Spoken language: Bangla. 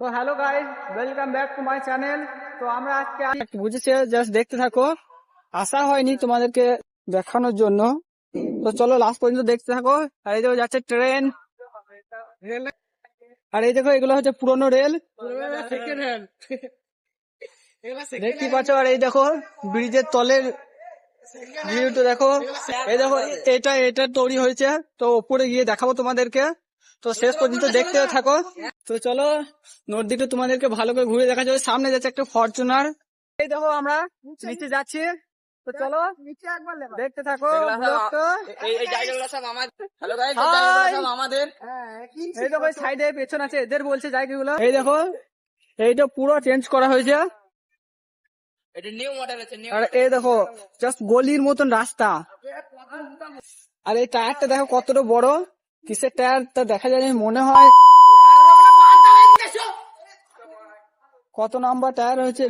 তো hello guys, welcome back to my channel. তো আমরা আজকে বুঝেছে, জাস্ট দেখতে থাকো। আশা হয়নি তোমাদেরকে দেখানোর জন্য, তো চলো লাস্ট পর্যন্ত দেখতে থাকো। আর এই দেখো যাচ্ছে ট্রেন, আর এই দেখো এগুলো হচ্ছে পুরোনো রেল, দেখতে পাচ্ছ। আর এই দেখো ব্রিজের তলের ভিউটা দেখো। এই দেখো এটা তৈরি হয়েছে, তো উপরে গিয়ে দেখাবো তোমাদেরকে। তো শেষ পর্যন্ত দেখতে থাকো। তো চলো নদীটা তোমাদেরকে ভালো করে ঘুরে দেখা যাবে। সামনে যাচ্ছে একটা ফরচুনার। এই দেখো আমরা নিচে যাচ্ছি, তো চলো দেখতে থাকো ব্লগটা। এই দেখো সাইডে পেছন আছে, এদের বলছে জায়গাগুলো। এই দেখো এইটা পুরো চেঞ্জ করা হয়েছে। আর এই দেখো জাস্ট গলির মতন রাস্তা। আর এই টায়ারটা দেখো কতটা বড়, কিসের টায়ার তা দেখা যায় না, মনে হয় কত নাম্বার টায়ার হয়েছে।